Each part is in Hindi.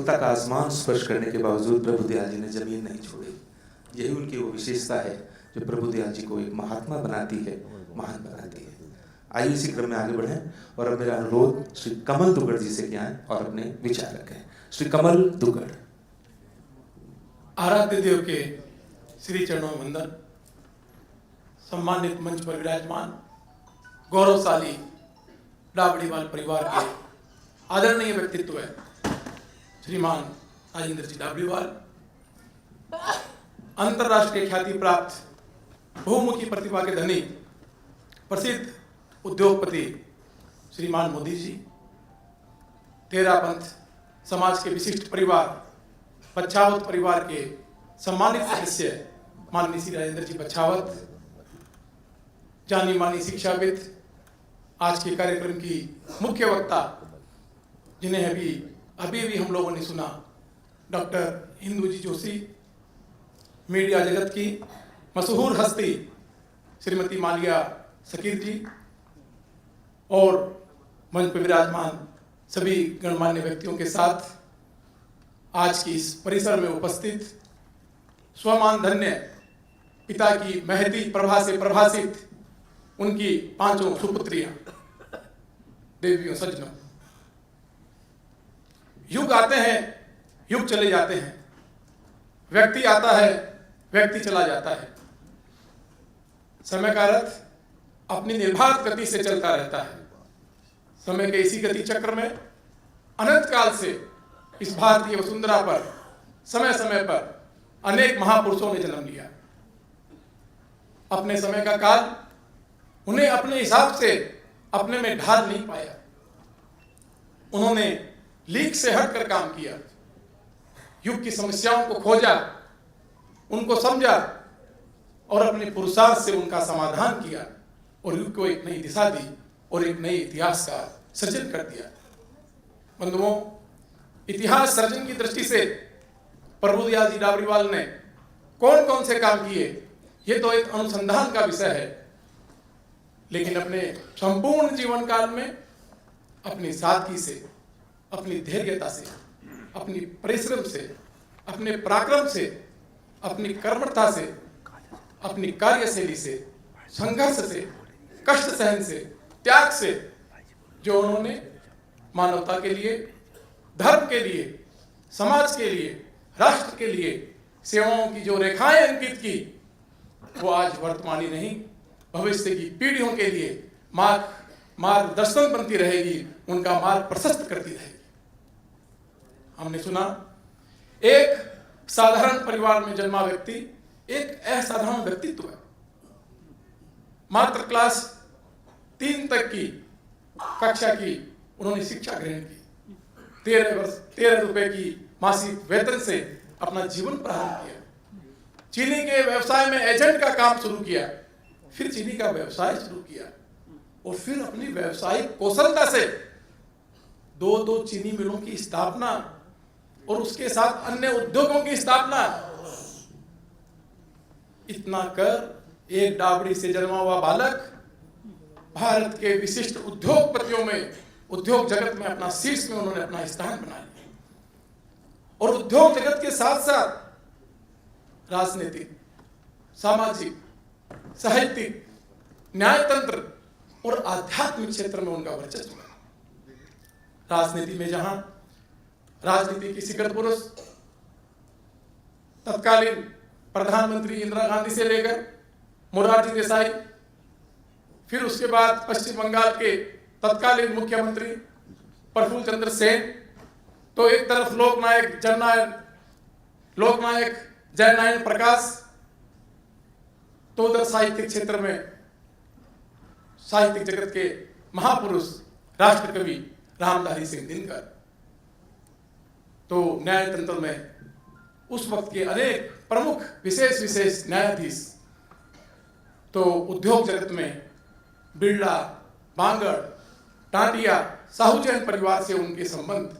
कोलकाता का आसमान स्पर्श करने के बावजूद प्रभुदयाल जी ने जमीन नहीं छोड़ी। यही उनकी वो विशेषता है जो प्रभुदयाल जी को एक महात्मा बनाती है, महान बनाती है। आइए इसी क्रम में आगे बढ़ें और अब मेरा अनुरोध श्री कमल दुग्गड़ जी से किया है और अपने विचार रखें। श्री कमल दुग्गड़। आराध्य देव के श्री चरणों में वंदन। सम्मानित मंच पर विराजमान गौरवशाली डाबड़ीवाल परिवार के आदरणीय व्यक्तित्व है श्रीमान राजेंद्र जी डाबड़ीवाल, अंतर्राष्ट्रीय ख्याति प्राप्त बहुमुखी प्रतिभा के धनी प्रसिद्ध उद्योगपति श्रीमान मोदी जी, तेरापंथ समाज के विशिष्ट परिवार बछावत परिवार के सम्मानित सदस्य माननीय श्री राजेंद्र जी बछावत, जानी मानी शिक्षाविद, आज के कार्यक्रम की मुख्य वक्ता जिन्हें अभी हम लोगों ने सुना, डॉक्टर इंदु जी जोशी, मीडिया जगत की मशहूर हस्ती श्रीमती मालिया शकीर जी और मंच पर विराजमान सभी गणमान्य व्यक्तियों के साथ आज की इस परिसर में उपस्थित स्वमान धन्य पिता की महती प्रभा से प्रभासित उनकी पांचों सुपुत्रियां, देवियों, सज्जनों, युग आते हैं, युग चले जाते हैं, व्यक्ति आता है, व्यक्ति चला जाता है। समय का रथ अपनी निर्बाध गति से चलता रहता है। समय के इसी गति चक्र में अनंत काल से इस भारतीय वसुंधरा पर समय समय पर अनेक महापुरुषों ने जन्म लिया। अपने समय का काल उन्हें अपने हिसाब से अपने में ढाल नहीं पाया। उन्होंने लीक से हटकर काम किया, युग की समस्याओं को खोजा, उनको समझा और अपने पुरुषार्थ से उनका समाधान किया और युग को एक नई दिशा दी और एक नए इतिहास का सृजन कर दिया। बंधुओं, इतिहास सर्जन की दृष्टि से प्रभुदयाल जी डाबड़ीवाल ने कौन कौन से काम किए, ये तो एक अनुसंधान का विषय है, लेकिन अपने संपूर्ण जीवन काल में अपनी सादगी से, अपनी धैर्यता से, अपनी परिश्रम से, अपने पराक्रम से, अपनी कर्मठता से, अपनी कार्यशैली से, संघर्ष से, कष्ट सहन से, त्याग से, जो उन्होंने मानवता के लिए, धर्म के लिए, समाज के लिए, राष्ट्र के लिए सेवाओं की जो रेखाएं अंकित की, वो आज वर्तमानी नहीं, भविष्य की पीढ़ियों के लिए मार्गदर्शन बनती रहेगी, उनका मार्ग प्रशस्त करती रहेगी। हमने सुना एक साधारण परिवार में जन्मा व्यक्ति एक असाधारण व्यक्तित्व है। मात्र क्लास 3 तक की कक्षा की उन्होंने शिक्षा ग्रहण की। 13 रुपए की मासिक वेतन से अपना जीवन प्रारंभ किया। चीनी के व्यवसाय में एजेंट का काम शुरू किया, फिर चीनी का व्यवसाय शुरू किया और फिर अपनी व्यवसायिक कौशलता से 2 चीनी मिलों की स्थापना और उसके साथ अन्य उद्योगों की स्थापना। इतना कर एक डाबड़ी से जन्मा हुआ बालक भारत के विशिष्ट उद्योगपतियों में, उद्योग जगत में अपना शीर्ष में उन्होंने अपना स्थान बना लिया और उद्योग जगत के साथ साथ राजनीतिक, सामाजिक, साहित्यिक, न्यायतंत्र और आध्यात्मिक क्षेत्र में उनका वर्चस्व है। राजनीति में जहां राजनीति की शिखर पुरुष तत्कालीन प्रधानमंत्री इंदिरा गांधी से लेकर मोरारजी देसाई, फिर उसके बाद पश्चिम बंगाल के तत्कालीन मुख्यमंत्री प्रफुल्ल चंद्र सेन, तो एक तरफ लोकनायक जयनारायण प्रकाश, तो उधर साहित्यिक क्षेत्र में साहित्यिक जगत के महापुरुष राष्ट्र कवि रामधारी सिंह दिनकर, तो न्यायतंत्र में उस वक्त के अनेक प्रमुख विशेष न्यायाधीश, तो उद्योग जगत में बिरला, बांगड़, टाटिया, साहू जैन परिवार से उनके संबंध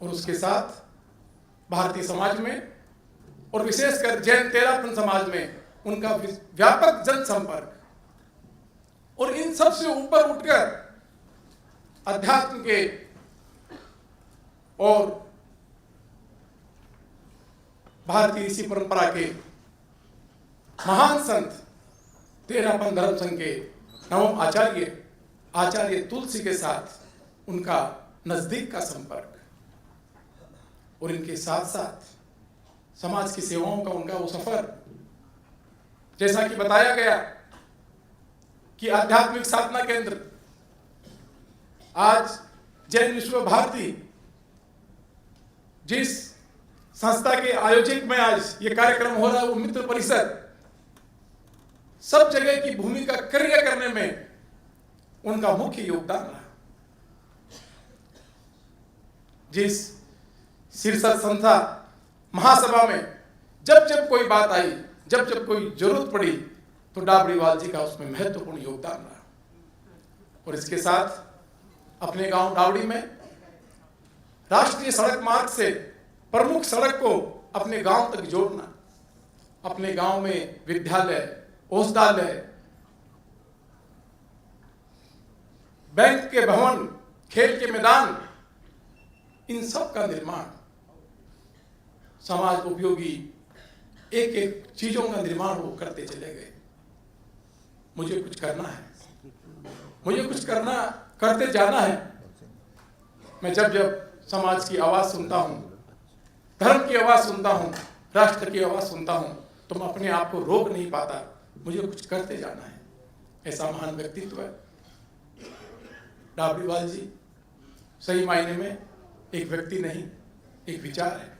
और उसके साथ भारतीय समाज में और विशेषकर जैन तेरापंथ समाज में उनका व्यापक जनसंपर्क, और इन सब से ऊपर उठकर अध्यात्म के और भारतीय ऋषि परंपरा के महान संत तेरहपन धर्म संघ के नवम आचार्य तुलसी के साथ उनका नजदीक का संपर्क और इनके साथ साथ समाज की सेवाओं का उनका वो सफर, जैसा कि बताया गया कि आध्यात्मिक साधना केंद्र आज जैन विश्व भारती जिस संस्था के आयोजक में आज ये कार्यक्रम हो रहा है वो मित्र परिषद सब जगह की भूमिका कार्य करने में उनका मुख्य योगदान रहा। जिस शीर्षक संस्था महासभा में जब जब कोई बात आई, जब जब कोई जरूरत पड़ी तो डाबरीवाल जी का उसमें महत्वपूर्ण योगदान रहा। और इसके साथ अपने गांव डावड़ी में राष्ट्रीय सड़क मार्ग से प्रमुख सड़क को अपने गांव तक जोड़ना, अपने गांव में विद्यालय, औषधालय, बैंक के भवन, खेल के मैदान, इन सब का निर्माण, समाज उपयोगी एक एक चीजों का निर्माण वो करते चले गए। मुझे कुछ करना है, मुझे कुछ करते जाना है। मैं जब जब समाज की आवाज सुनता हूं, धर्म की आवाज सुनता हूं, राष्ट्र की आवाज सुनता हूं, तो मैं अपने आप को रोक नहीं पाता, मुझे कुछ करते जाना है। ऐसा महान व्यक्तित्व है डाबरीवाल जी। सही मायने में एक व्यक्ति नहीं, एक विचार है।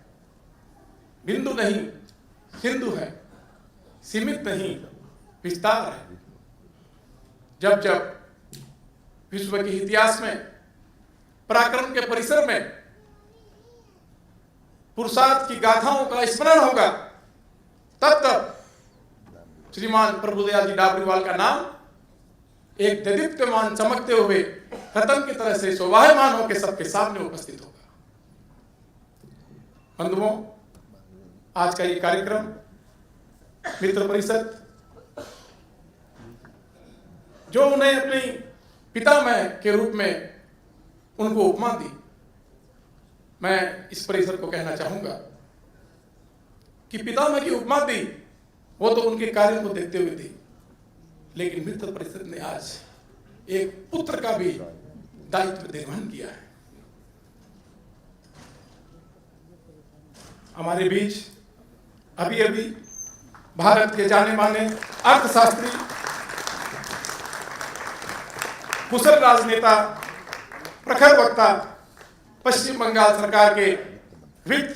बिंदु नहीं सिंधु है, सीमित नहीं विस्तार है। जब जब विश्व के इतिहास में पराक्रम के परिसर में पुरुषार्थ की गाथाओं का स्मरण होगा, तब तब श्रीमान प्रभुदयाल जी डाबरीवाल का नाम एक दीप्यमान चमकते हुए रतन की तरह से शोभायमान होकर सबके सामने उपस्थित होगा। बंधुओं, आज का ये कार्यक्रम मित्र परिषद जो उन्हें अपनी पितामह के रूप में उनको उपमा दी, मैं इस परिषद को कहना चाहूंगा कि पितामह की उपमा दी वो तो उनके कार्य को देखते हुए दी, लेकिन मित्र परिषद ने आज एक पुत्र का भी दायित्व निर्वहन किया है। हमारे बीच अभी अभी भारत के जाने माने अर्थशास्त्री, कुशल राजनेता, प्रखर वक्ता, पश्चिम बंगाल सरकार के वित्त,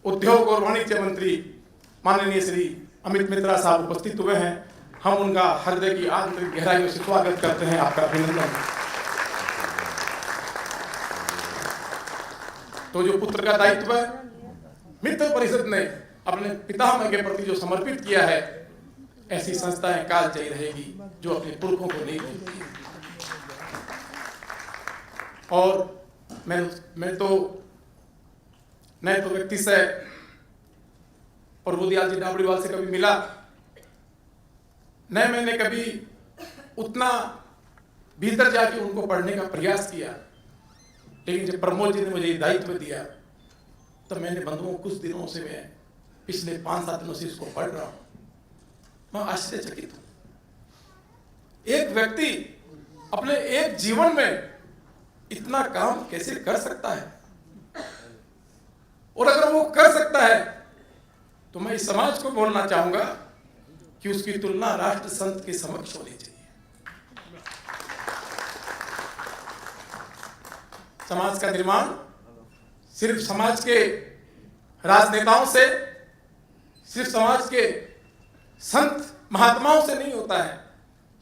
उद्योग और वाणिज्य मंत्री माननीय श्री अमित मित्रा साहब उपस्थित हुए हैं। हम उनका हृदय की आंतरिक गहराइयों से स्वागत करते हैं, आपका अभिनंदन। तो जो पुत्र का दायित्व है, मित्र परिषद ने अपने पितामह के प्रति जो समर्पित किया है, ऐसी संस्थाएं कालजयी रहेगी जो अपने पुरखों को नहीं भूलती। और मैं तो नए तो व्यक्ति से प्रभुदयाल जी डाबरीवाल से कभी मिला, न मैंने कभी उतना भीतर जाके उनको पढ़ने का प्रयास किया, लेकिन जब प्रमोद जी ने मुझे दायित्व दिया तो मैंने बंधुओं कुछ दिनों से, मैं पिछले 5-7 दिनों से इसको पढ़ रहा हूं। मैं आश्चर्यचकित हूं, एक व्यक्ति अपने एक जीवन में इतना काम कैसे कर सकता है, और अगर वो कर सकता है तो मैं इस समाज को बोलना चाहूंगा कि उसकी तुलना राष्ट्र संत के समक्ष होनी चाहिए। समाज का निर्माण सिर्फ समाज के राजनेताओं से, सिर्फ समाज के संत महात्माओं से नहीं होता है।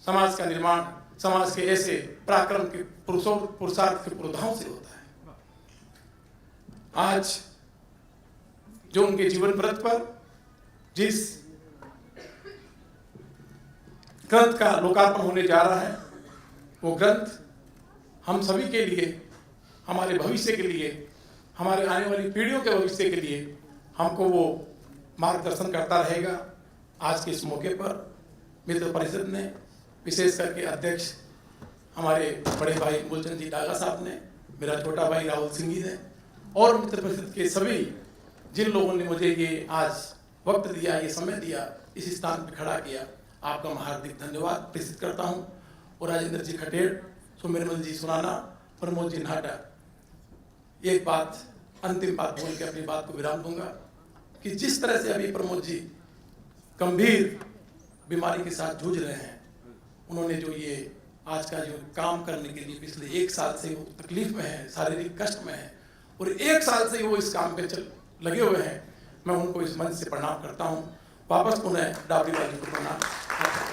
समाज का निर्माण समाज के ऐसे पराक्रम के पुरुषार्थ के पुरोधाओं से होता है। आज जो उनके जीवन व्रत पर जिस ग्रंथ का लोकार्पण होने जा रहा है, वो ग्रंथ हम सभी के लिए, हमारे भविष्य के लिए, हमारे आने वाली पीढ़ियों के भविष्य के लिए हमको वो मार्गदर्शन करता रहेगा। आज के इस मौके पर मित्र परिषद ने, विशेष करके अध्यक्ष हमारे बड़े भाई मूलचंद जी डागा साहब ने, मेरा छोटा भाई राहुल सिंह जी ने, और मित्र परिषद के सभी जिन लोगों ने मुझे ये आज वक्त दिया, ये समय दिया, इस स्थान पर खड़ा किया, आपका मैं हार्दिक धन्यवाद प्रेषित करता हूँ। और राजेंद्र जी खटेड़, सुमेरमल जी सुनाना, प्रमोद जी नाटा, एक बात, अंतिम बात बोल के अपनी बात को विराम दूंगा कि जिस तरह से अभी प्रमोद जी गंभीर बीमारी के साथ जूझ रहे हैं, उन्होंने जो ये आज का जो काम करने के लिए पिछले 1 साल से वो तकलीफ में है, शारीरिक कष्ट में है, और 1 साल से वो इस काम पे लगे हुए हैं, मैं उनको इस मंच से प्रणाम करता हूँ। वापस पुनः डाबरी बाजी को प्रणाम।